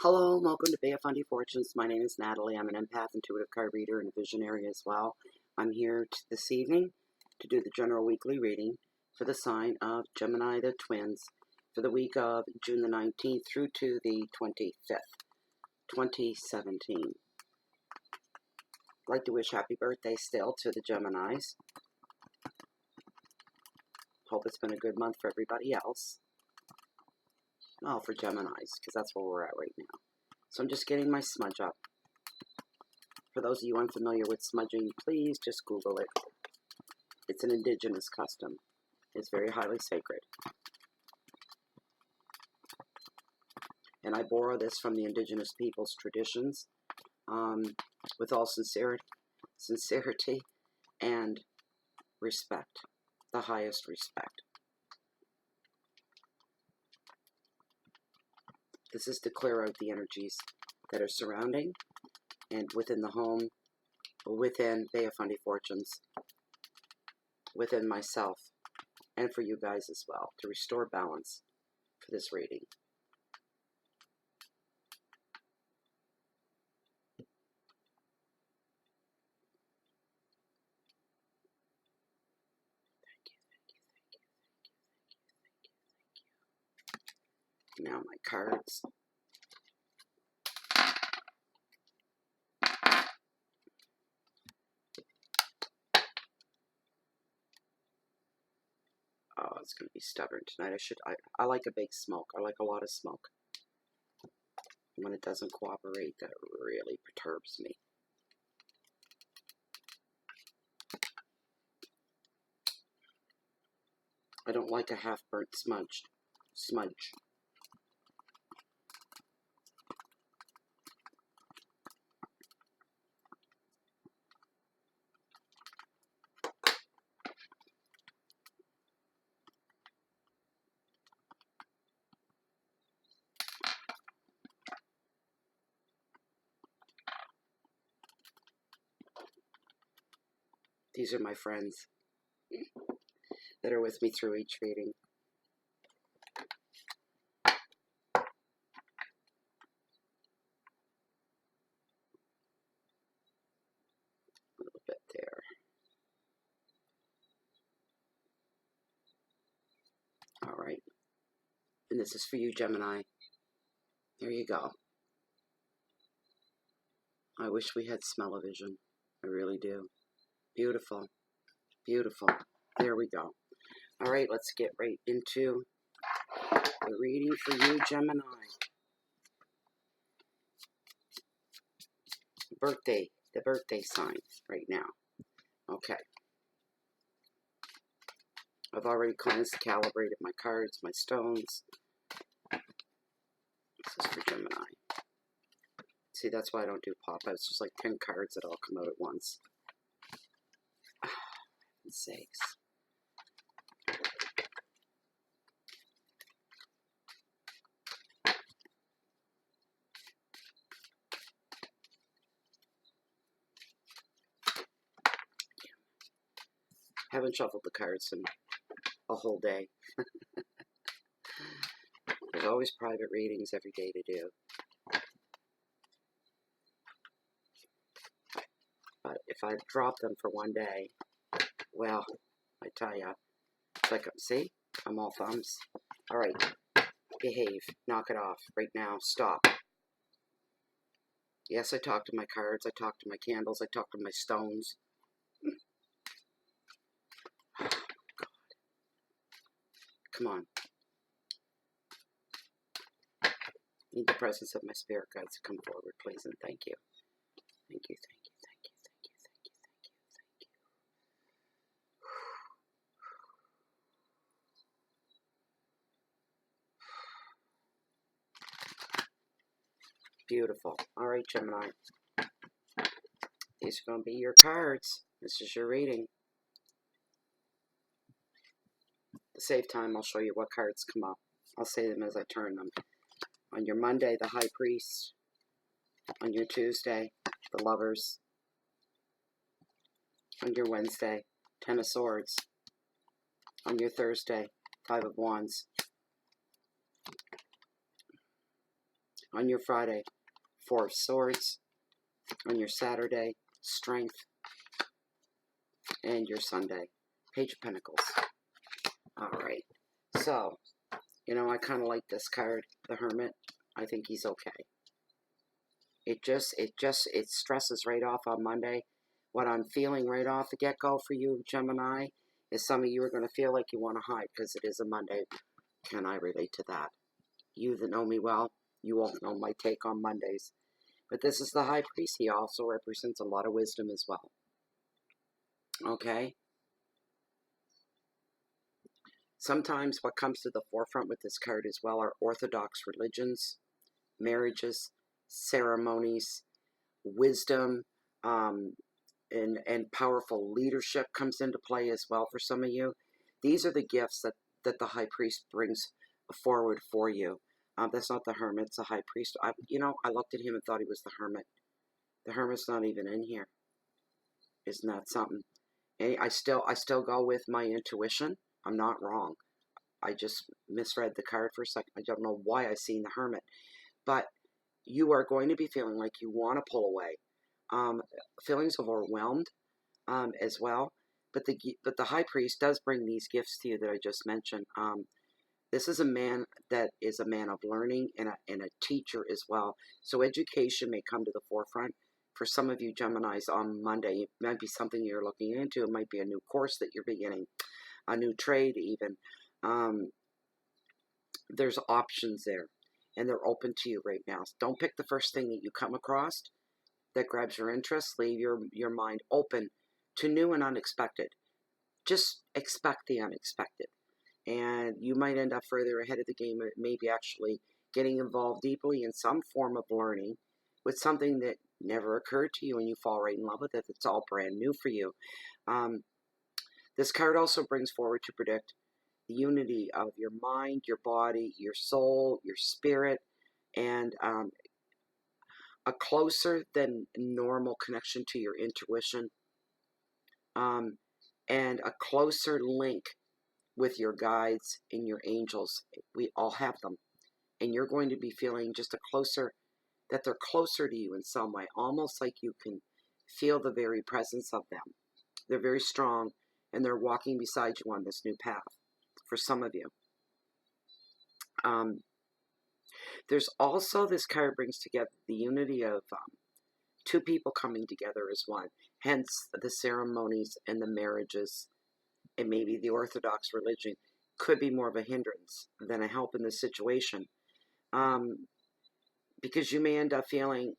Hello, and welcome to Bay of Fundy Fortunes. My name is Natalie. I'm an empath, intuitive card reader, and a visionary as well. I'm here this evening to do the general weekly reading for the sign of Gemini, the twins, for the week of June the 19th through to the 25th, 2017. I'd like to wish happy birthday still to the Geminis. Hope it's been a good month for everybody else. Well, for Geminis, because that's where we're at right now. So I'm just getting my smudge up. For those of you unfamiliar with smudging, please just Google it. It's an indigenous custom. It's very highly sacred. And I borrow this from the indigenous people's traditions with all sincerity and respect, the highest respect. This is to clear out the energies that are surrounding and within the home, within Bay of Fundy Fortunes, within myself, and for you guys as well, to restore balance for this reading. Now my cards. Oh, it's going to be stubborn tonight. I like a big smoke. I like a lot of smoke. When it doesn't cooperate, that really perturbs me. I don't like a half-burnt smudge. These are my friends that are with me through each reading. A little bit there. All right. And this is for you, Gemini. There you go. I wish we had smell-o-vision. I really do. Beautiful. Beautiful. There we go. All right, let's get right into the reading for you, Gemini. The birthday sign right now. Okay. I've already cleansed, calibrated my cards, my stones. This is for Gemini. See, that's why I don't do pop-outs. Just like 10 cards that all come out at once. For heaven's sakes. Haven't shuffled the cards in a whole day. There's always private readings every day to do. But if I drop them for one day, well, I tell ya, it's like, see, I'm all thumbs. All right, behave, knock it off right now, stop. Yes, I talk to my cards, I talk to my candles, I talk to my stones. Oh, God. Come on. I need the presence of my spirit guides to come forward, please, and thank you. Thank you, thank you, thank you, thank you, thank you, thank you, thank you. Beautiful. All right, Gemini. These are going to be your cards. This is your reading. To save time, I'll show you what cards come up. I'll say them as I turn them. On your Monday, the High Priest. On your Tuesday, the Lovers. On your Wednesday, 10 of Swords. On your Thursday, 5 of Wands. On your Friday, Four of Swords. On your Saturday, Strength. And your Sunday, Page of Pentacles. Alright, so, I kind of like this card, the Hermit. I think he's okay. It stresses right off on Monday. What I'm feeling right off the get-go for you, Gemini, is some of you are going to feel like you want to hide because it is a Monday. Can I relate to that? You that know me well, you all know my take on Mondays. But this is the High Priest. He also represents a lot of wisdom as well. Okay? Sometimes what comes to the forefront with this card as well are Orthodox religions, marriages, ceremonies, wisdom, and powerful leadership comes into play as well for some of you. These are the gifts that the High Priest brings forward for you. That's not the Hermit, it's the High Priest. I looked at him and thought he was the Hermit. The Hermit's not even in here. Isn't that something? And I still go with my intuition. I'm not wrong. I just misread the card for a second. I don't know why I seen the Hermit. But you are going to be feeling like you want to pull away. Feelings of overwhelmed as well. But the High Priest does bring these gifts to you that I just mentioned. This is a man that is a man of learning and a teacher as well. So education may come to the forefront. For some of you Geminis on Monday, it might be something you're looking into. It might be a new course that you're beginning, a new trade even. There's options there, and they're open to you right now. So don't pick the first thing that you come across that grabs your interest. Leave your mind open to new and unexpected. Just expect the unexpected. And you might end up further ahead of the game, maybe actually getting involved deeply in some form of learning with something that never occurred to you, and you fall right in love with it. It's all brand new for you. This card also brings forward to predict the unity of your mind, your body, your soul, your spirit, and a closer than normal connection to your intuition, and a closer link with your guides and your angels. We all have them. And you're going to be feeling just that they're closer to you in some way, almost like you can feel the very presence of them. They're very strong, and they're walking beside you on this new path for some of you. There's also, this card brings together the unity of two people coming together as one. Hence, the ceremonies and the marriages, and maybe the Orthodox religion could be more of a hindrance than a help in this situation. Because you may end up feeling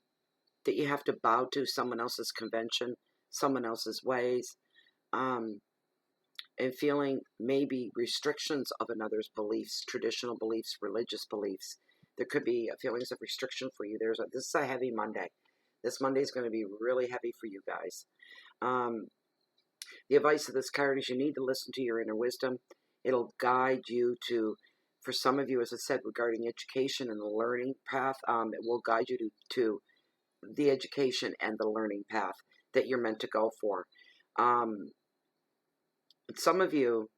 that you have to bow to someone else's convention, someone else's ways, and feeling maybe restrictions of another's beliefs, traditional beliefs, religious beliefs. There could be feelings of restriction for you. This is a heavy Monday. This Monday is going to be really heavy for you guys. The advice of this card is you need to listen to your inner wisdom. It'll guide you to, for some of you, as I said, regarding education and the learning path, it will guide you to the education and the learning path that you're meant to go for. Some of you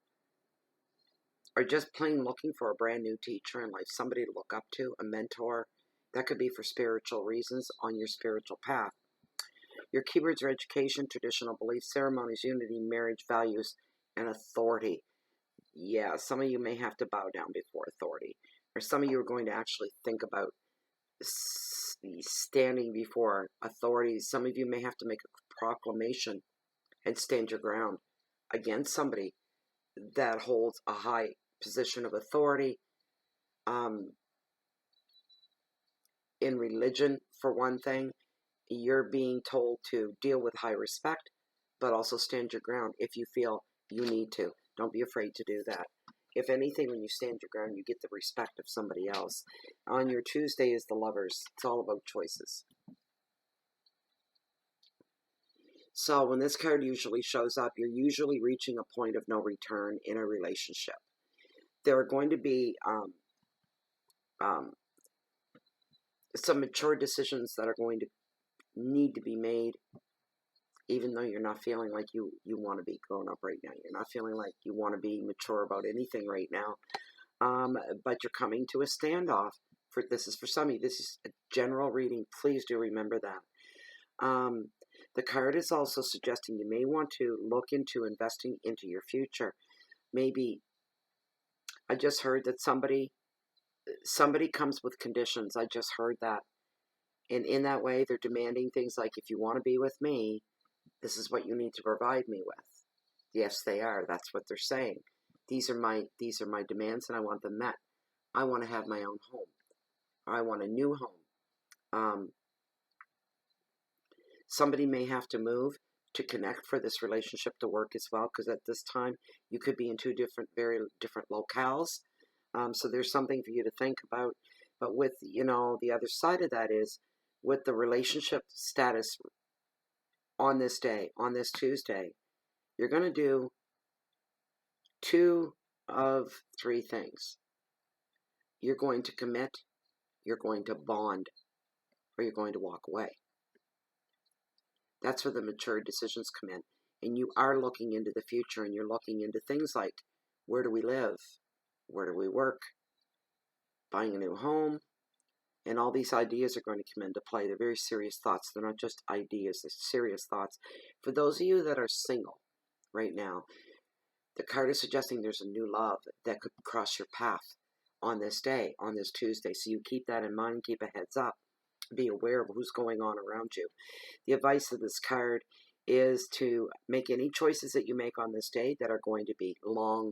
are just plain looking for a brand new teacher in life, somebody to look up to, a mentor. That could be for spiritual reasons on your spiritual path. Your keywords are education, traditional beliefs, ceremonies, unity, marriage, values, and authority. Yeah, some of you may have to bow down before authority. Or some of you are going to actually think about standing before authorities. Some of you may have to make a proclamation and stand your ground against somebody that holds a high position of authority. In religion, for one thing, you're being told to deal with high respect, but also stand your ground if you feel you need to. Don't be afraid to do that. If anything, when you stand your ground, you get the respect of somebody else. On your Tuesday is the Lovers. It's all about choices. So when this card usually shows up, you're usually reaching a point of no return in a relationship. There are going to be some mature decisions that are going to need to be made, even though you're not feeling like you want to be grown up right now. You're not feeling like you want to be mature about anything right now. But you're coming to a standoff This is for some of you. This is a general reading. Please do remember that. The card is also suggesting you may want to look into investing into your future. Maybe I just heard that somebody comes with conditions. I just heard that. And in that way, they're demanding things like, if you want to be with me, this is what you need to provide me with. Yes, they are. That's what they're saying. These are my demands, and I want them met. I want to have my own home. I want a new home. Somebody may have to move to connect for this relationship to work as well, because at this time you could be in two very different locales. So there's something for you to think about. But with, the other side of that is, with the relationship status on this day, on this Tuesday, you're going to do two of three things. You're going to commit, you're going to bond, or you're going to walk away. That's where the mature decisions come in. And you are looking into the future, and you're looking into things like, where do we live? Where do we work? Buying a new home? And all these ideas are going to come into play. They're very serious thoughts. They're not just ideas, they're serious thoughts. For those of you that are single right now, the card is suggesting there's a new love that could cross your path on this day, on this Tuesday. So you keep that in mind, keep a heads up, be aware of who's going on around you. The advice of this card is to make any choices that you make on this day that are going to be long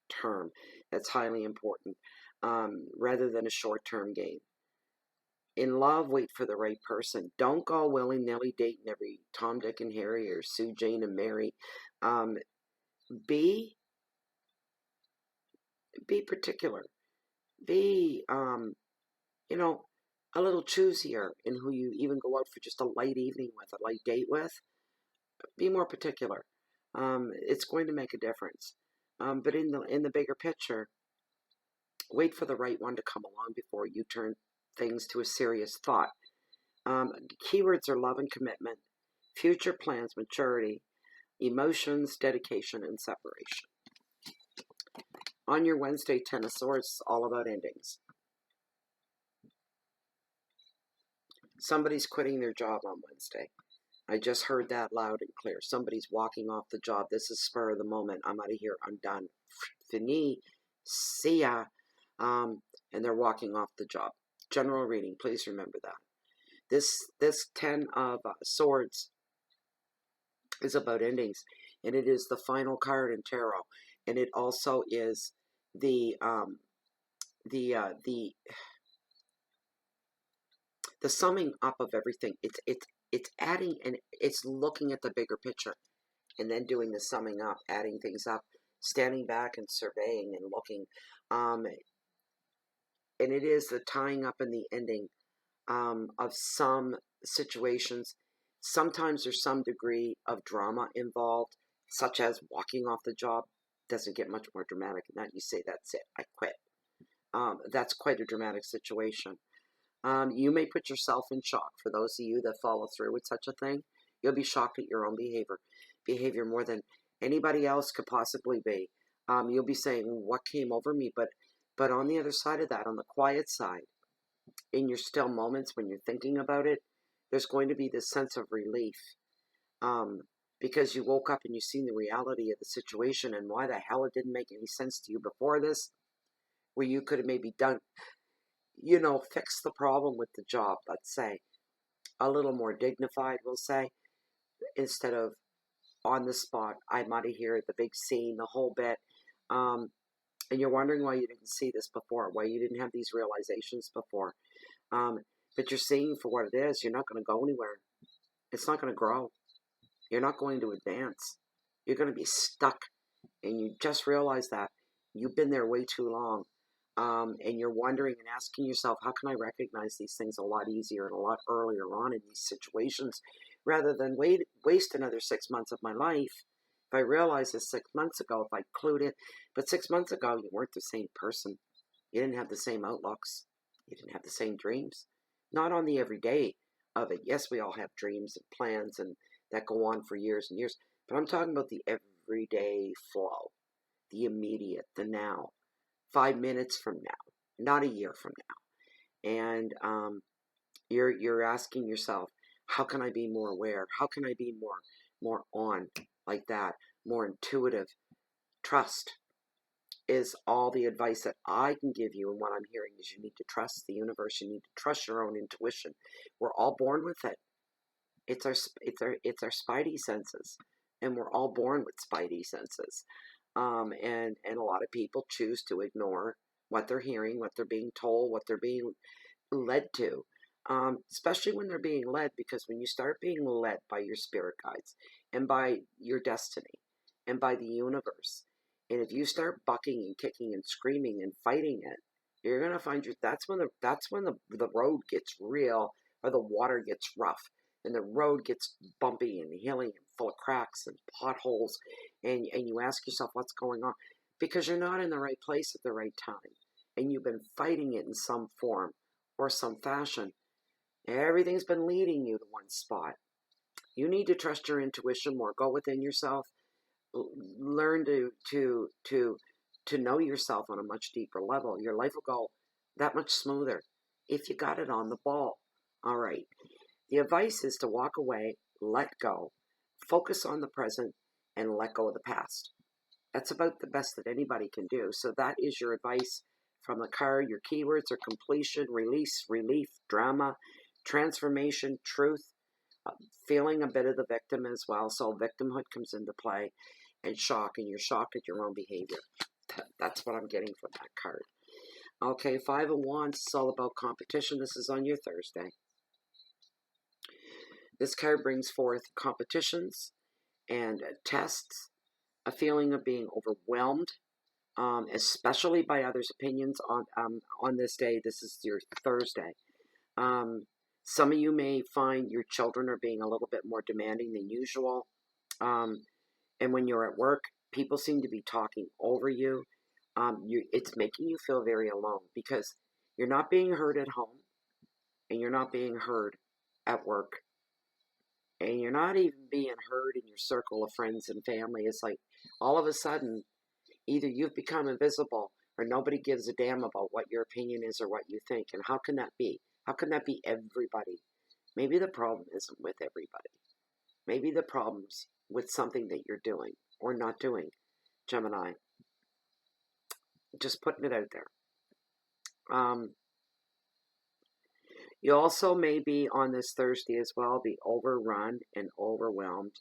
term. That's highly important, rather than a short-term gain. In love, wait for the right person. Don't go willy-nilly dating every Tom, Dick, and Harry or Sue, Jane, and Mary. Be particular. Be, a little choosier in who you even go out for just a light evening with, a light date with. Be more particular. It's going to make a difference. But in the bigger picture, wait for the right one to come along before you turn things to a serious thought. Keywords are love and commitment, future plans, maturity, emotions, dedication, and separation. On your Wednesday, Ten of Swords is all about endings. Somebody's quitting their job on Wednesday. I just heard that loud and clear. Somebody's walking off the job. This is spur of the moment. I'm out of here. I'm done. Fini. See ya. And they're walking off the job. General reading. Please remember that. This Ten of Swords is about endings, and it is the final card in tarot, and it also is the summing up of everything. It's adding, and it's looking at the bigger picture, and then doing the summing up, adding things up, standing back and surveying and looking, and it is the tying up and the ending of some situations. Sometimes there's some degree of drama involved, such as walking off the job. Doesn't get much more dramatic than that. You say, that's it, I quit. That's quite a dramatic situation. You may put yourself in shock. For those of you that follow through with such a thing, you'll be shocked at your own behavior more than anybody else could possibly be. You'll be saying, what came over me? But on the other side of that, on the quiet side, in your still moments when you're thinking about it, there's going to be this sense of relief, because you woke up and you've seen the reality of the situation and why the hell it didn't make any sense to you before this, where you could have maybe done, fix the problem with the job, let's say, a little more dignified, we'll say, instead of on the spot, I'm out of here, the big scene, the whole bit. And you're wondering why you didn't see this before, why you didn't have these realizations before. But you're seeing for what it is. You're not going to go anywhere. It's not going to grow. You're not going to advance. You're going to be stuck. And you just realize that you've been there way too long. And you're wondering and asking yourself, how can I recognize these things a lot easier and a lot earlier on in these situations, rather than waste another 6 months of my life. If I realized this 6 months ago, if I clued in, but 6 months ago, you weren't the same person. You didn't have the same outlooks. You didn't have the same dreams. Not on the everyday of it. Yes, we all have dreams and plans and that go on for years and years, but I'm talking about the everyday flow, the immediate, the now, 5 minutes from now, not a year from now. and you're asking yourself, how can I be more aware? How can I be more on like that, more intuitive? Trust is all the advice that I can give you, and what I'm hearing is you need to trust the universe. You need to trust your own intuition. We're all born with it. It's our spidey senses, and we're all born with spidey senses. And a lot of people choose to ignore what they're hearing, what they're being told, what they're being led to. Especially when they're being led, because when you start being led by your spirit guides and by your destiny and by the universe, and if you start bucking and kicking and screaming and fighting it, you're gonna find that's when the road gets real, or the water gets rough, and the road gets bumpy and hilly and full of cracks and potholes, and you ask yourself what's going on, because you're not in the right place at the right time, and you've been fighting it in some form or some fashion. Everything's been leading you to one spot. You need to trust your intuition more. Go within yourself. Learn to know yourself on a much deeper level. Your life will go that much smoother if you got it on the ball. All right. The advice is to walk away, let go, focus on the present, and let go of the past. That's about the best that anybody can do. So that is your advice from the card. Your keywords are completion, release, relief, drama, transformation, truth, feeling a bit of the victim as well. So victimhood comes into play, and shock, and you're shocked at your own behavior. That's what I'm getting from that card. Okay, Five of Wands is all about competition. This is on your Thursday. This card brings forth competitions and tests, a feeling of being overwhelmed, especially by others' opinions on this day. This is your Thursday. Some of you may find your children are being a little bit more demanding than usual. And when you're at work, people seem to be talking over you. It's making you feel very alone, because you're not being heard at home, and you're not being heard at work, and you're not even being heard in your circle of friends and family. It's like all of a sudden, either you've become invisible, or nobody gives a damn about what your opinion is or what you think. And how can that be? How can that be everybody? Maybe the problem isn't with everybody. Maybe the problem's with something that you're doing or not doing, Gemini. Just putting it out there. You also may be on this Thursday as well, be overrun and overwhelmed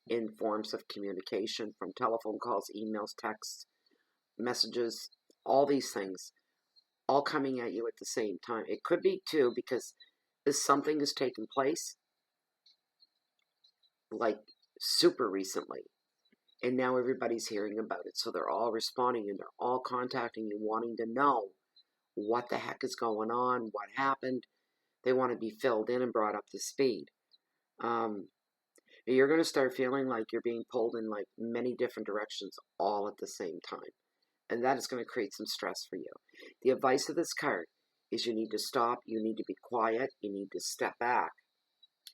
in forms of communication, from telephone calls, emails, texts, messages, all these things, all coming at you at the same time. It could be too because this something has taken place like super recently, and now everybody's hearing about it. So they're all responding, and they're all contacting you, wanting to know what the heck is going on, what happened. They want to be filled in and brought up to speed. You're going to start feeling like you're being pulled in like many different directions all at the same time. And that is going to create some stress for you. The advice of this card is you need to stop, you need to be quiet, you need to step back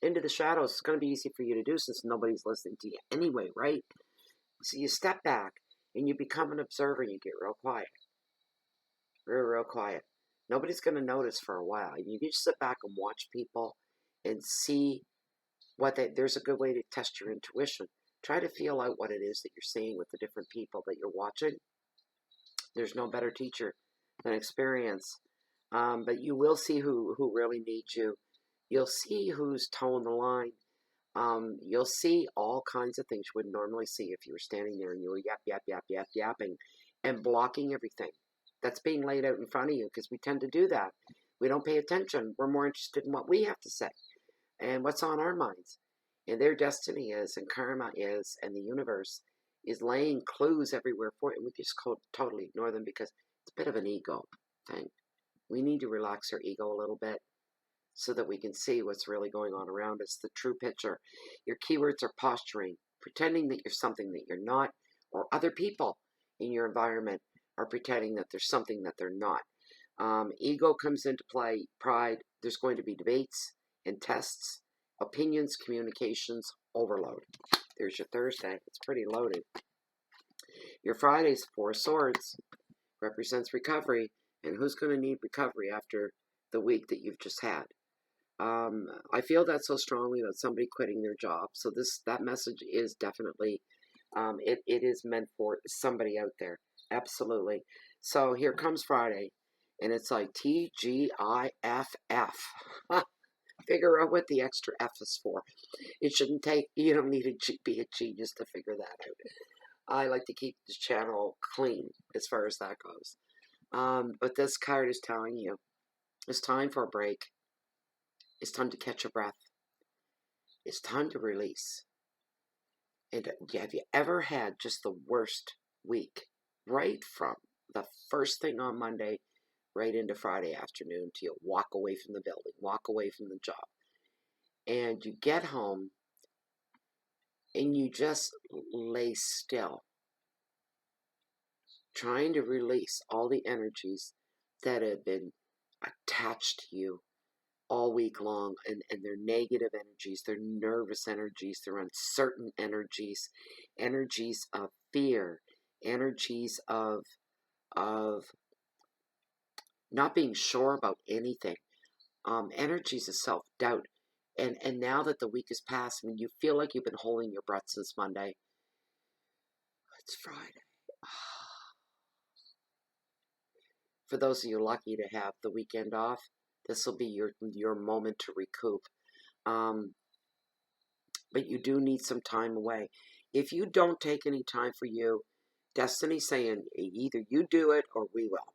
into the shadows. It's going to be easy for you to do since nobody's listening to you anyway, right? So you step back and you become an observer and you get real quiet. Real quiet. Nobody's going to notice for a while. You just sit back and watch people and see there's a good way to test your intuition. Try to feel out what it is that you're seeing with the different people that you're watching. There's no better teacher than experience. But you will see who really needs you. You'll see who's towing the line. You'll see all kinds of things you wouldn't normally see if you were standing there and you were yapping and blocking everything that's being laid out in front of you, because we tend to do that. We don't pay attention. We're more interested in what we have to say and what's on our minds. And their destiny is, and karma is, and the universe is laying clues everywhere for it. And we just totally ignore them because it's a bit of an ego thing. We need to relax our ego a little bit so that we can see what's really going on around us, the true picture. Your keywords are posturing, pretending that you're something that you're not, or other people in your environment are pretending that there's something that they're not. Ego comes into play, pride. There's going to be debates and tests, opinions, communications, overload. There's your Thursday. It's pretty loaded. Your Friday's Four of Swords represents recovery. And who's going to need recovery after the week that you've just had. I feel that so strongly about somebody quitting their job. So that message is definitely, it is meant for somebody out there. Absolutely. So here comes Friday, and it's like TGIFF. Figure out what the extra F is for. It shouldn't take, you don't need to be a genius to figure that out. I like to keep the channel clean as far as that goes. But this card is telling you it's time for a break. It's time to catch your breath. It's time to release. And have you ever had just the worst week? Right from the first thing on Monday right into Friday afternoon till you walk away from the building, walk away from the job. And you get home and you just lay still, trying to release all the energies that have been attached to you all week long, and they're negative energies, they're nervous energies, they're uncertain energies, energies of fear, energies of not being sure about anything, energies of self-doubt. And now that the week has passed, I mean, you feel like you've been holding your breath since Monday. It's Friday. For those of you lucky to have the weekend off, this will be your moment to recoup. But you do need some time away. If you don't take any time for you, Destiny's saying either you do it or we will.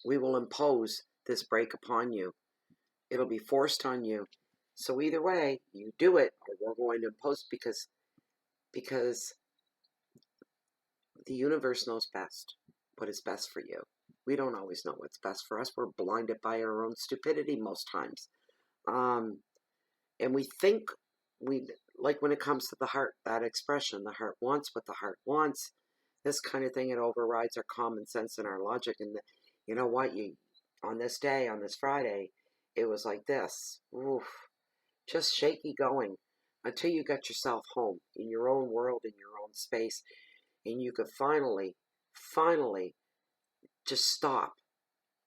We will impose this break upon you. It'll be forced on you. So either way, you do it or we're going to impose, because the universe knows best what is best for you. We don't always know what's best for us. We're blinded by our own stupidity most times. And we think, like when it comes to the heart, that expression, the heart wants what the heart wants, this kind of thing, it overrides our common sense and our logic. And you know what, on this day, on this Friday, it was like this. Oof, just shaky going until you got yourself home in your own world, in your own space, and you could finally just stop.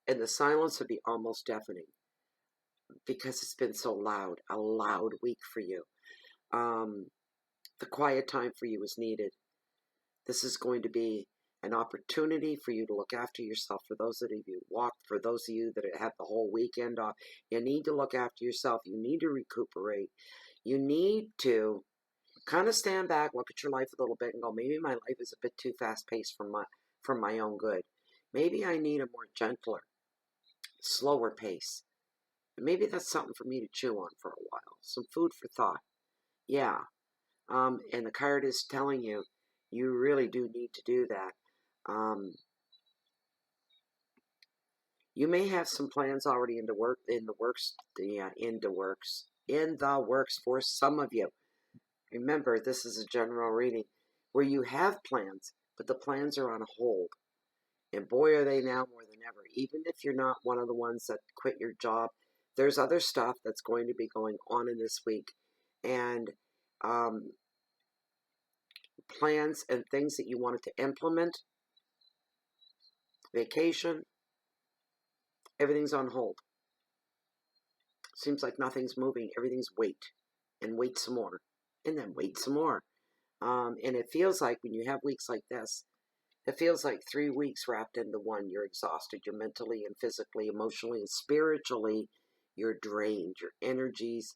And the silence would be almost deafening because it's been so loud, a loud week for you. The quiet time for you is needed. This is going to be an opportunity for you to look after yourself. For those of you walked, for those of you that have the whole weekend off, you need to look after yourself. You need to recuperate. You need to kind of stand back, look at your life a little bit, and go, maybe my life is a bit too fast-paced for my own good. Maybe I need a more gentler, slower pace. Maybe that's something for me to chew on for a while. Some food for thought. Yeah. And the card is telling you, you really do need to do that. You may have some plans already in the works for some of you. Remember, this is a general reading where you have plans, but the plans are on hold. And boy, are they now more than ever. Even if you're not one of the ones that quit your job, there's other stuff that's going to be going on in this week. And plans and things that you wanted to implement, vacation, everything's on hold. Seems like nothing's moving. Everything's wait, and wait some more, and then wait some more. And it feels like when you have weeks like this, it feels like 3 weeks wrapped into one. You're exhausted. You're mentally and physically, emotionally and spiritually, you're drained. Your energies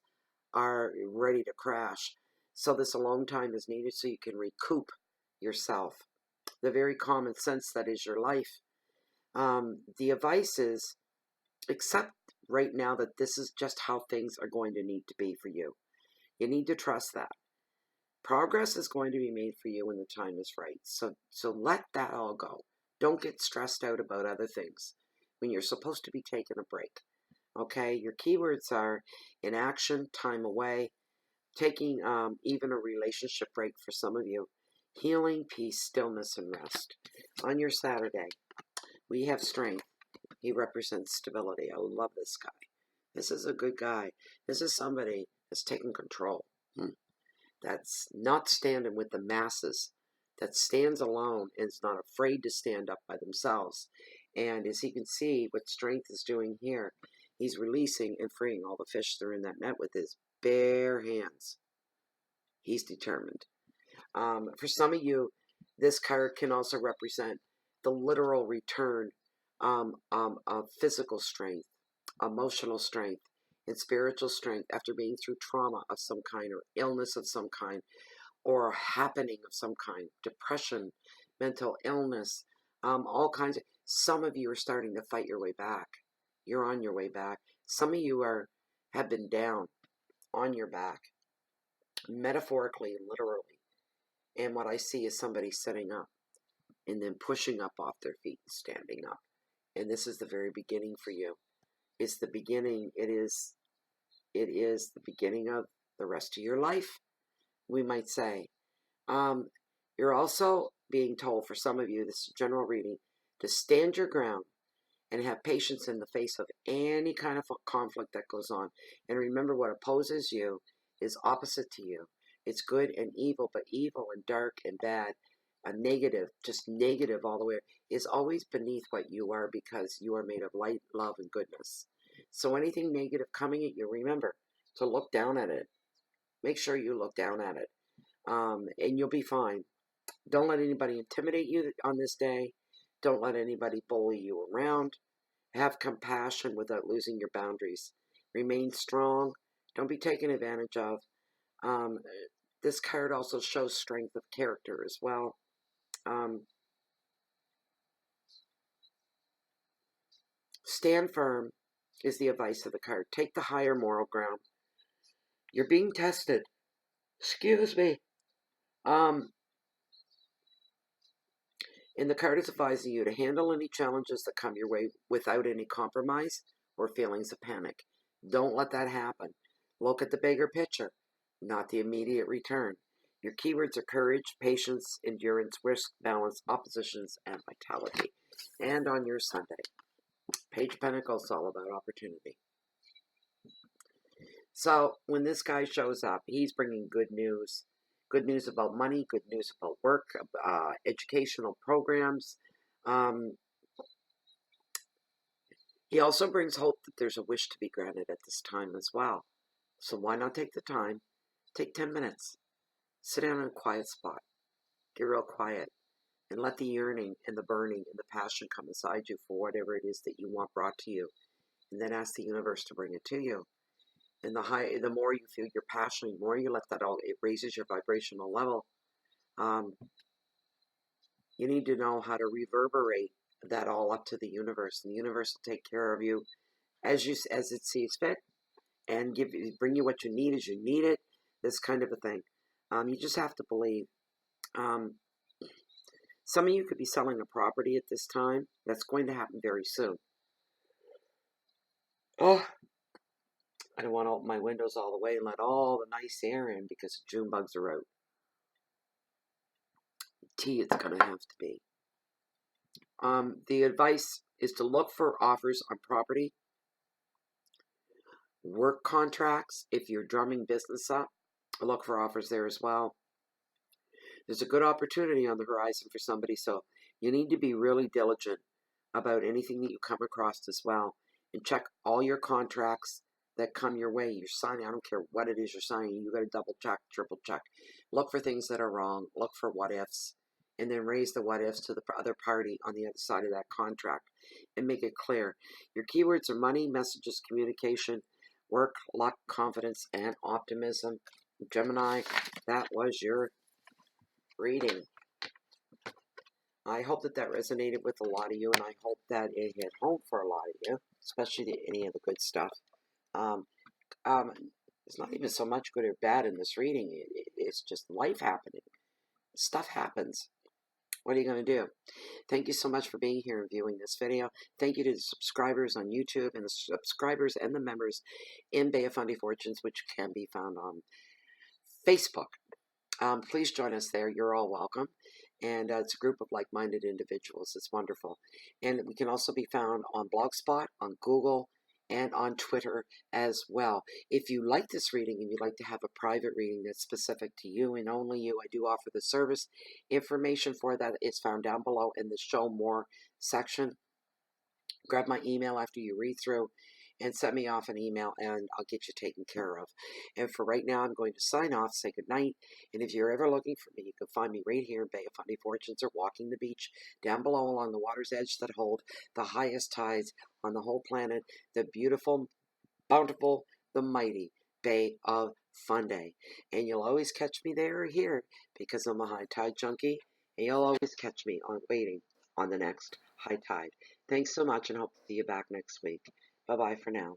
are ready to crash. So this alone time is needed so you can recoup yourself. The very common sense that is your life. The advice is, accept right now that this is just how things are going to need to be for you. You need to trust that. Progress is going to be made for you when the time is right. So let that all go. Don't get stressed out about other things when you're supposed to be taking a break. Okay, your keywords are inaction, time away, taking even a relationship break for some of you, healing, peace, stillness, and rest. On your Saturday, we have strength. He represents stability. I love this guy. This is a good guy. This is somebody that's taking control. That's not standing with the masses. That stands alone and is not afraid to stand up by themselves. And as you can see, what strength is doing here, He's releasing and freeing all the fish that are in that net with his bare hands. He's determined. For some of you, this card can also represent the literal return of physical strength, emotional strength, and spiritual strength after being through trauma of some kind or illness of some kind or a happening of some kind, depression, mental illness, all kinds of. Some of you are starting to fight your way back. You're on your way back. Some of you have been down on your back, metaphorically and literally. And what I see is somebody sitting up and then pushing up off their feet and standing up. And this is the very beginning for you. It's the beginning. It is the beginning of the rest of your life, we might say. You're also being told, for some of you, this is general reading, to stand your ground and have patience in the face of any kind of conflict that goes on. And remember, what opposes you is opposite to you. It's good and evil, but evil and dark and bad, negative, just negative all the way, is always beneath what you are, because you are made of light, love, and goodness. So anything negative coming at you, remember to look down at it. Make sure you look down at it, and you'll be fine. Don't let anybody intimidate you on this day. Don't let anybody bully you around. Have compassion without losing your boundaries. Remain strong. Don't be taken advantage of. This card also shows strength of character as well. Stand firm is the advice of the card. Take the higher moral ground. You're being tested. Excuse me. And the card is advising you to handle any challenges that come your way without any compromise or feelings of panic. Don't let that happen. Look at the bigger picture, not the immediate return. Your keywords are courage, patience, endurance, risk, balance, oppositions, and vitality. And on your Sunday, Page of Pentacles is all about opportunity. So when this guy shows up, he's bringing good news. Good news about money, good news about work, educational programs. He also brings hope that there's a wish to be granted at this time as well. So why not take the time? Take 10 minutes. Sit down in a quiet spot. Get real quiet. And let the yearning and the burning and the passion come inside you for whatever it is that you want brought to you. And then ask the universe to bring it to you. And the more you feel your passion, the more you let that out, it raises your vibrational level. You need to know how to reverberate that all up to the universe. And the universe will take care of you as it sees fit, and bring you what you need as you need it. This kind of a thing. You just have to believe. Some of you could be selling a property at this time. That's going to happen very soon. Oh, I don't want to open my windows all the way and let all the nice air in because the June bugs are out. Tea it's going to have to be. The advice is to look for offers on property, work contracts. If you're drumming business up, look for offers there as well. There's a good opportunity on the horizon for somebody, so you need to be really diligent about anything that you come across as well. And check all your contracts that come your way. You're signing, I don't care what it is you're signing, you got to double check, triple check. Look for things that are wrong, look for what ifs, and then raise the what ifs to the other party on the other side of that contract and make it clear. Your keywords are money, messages, communication, work, luck, confidence, and optimism. Gemini, that was your reading. I hope that resonated with a lot of you, and I hope that it hit home for a lot of you, especially any of the good stuff. It's not even so much good or bad in this reading. It's just life happening. Stuff happens. What are you going to do? Thank you so much for being here and viewing this video. Thank you to the subscribers on YouTube and the subscribers and the members in Bay of Fundy Fortunes, which can be found on Facebook. Please join us there. You're all welcome. And it's a group of like-minded individuals. It's wonderful. And we can also be found on Blogspot, on Google, and on Twitter as well. If you like this reading and you'd like to have a private reading that's specific to you and only you, I do offer the service. Information for that is found down below in the Show More section. Grab my email after you read through, and send me off an email and I'll get you taken care of. And for right now, I'm going to sign off, say goodnight. And if you're ever looking for me, you can find me right here in Bay of Fundy Fortunes or walking the beach down below along the water's edge that hold the highest tides on the whole planet, the beautiful, bountiful, the mighty Bay of Fundy. And you'll always catch me there or here because I'm a high tide junkie, and you'll always catch me on waiting on the next high tide. Thanks so much and hope to see you back next week. Bye-bye for now.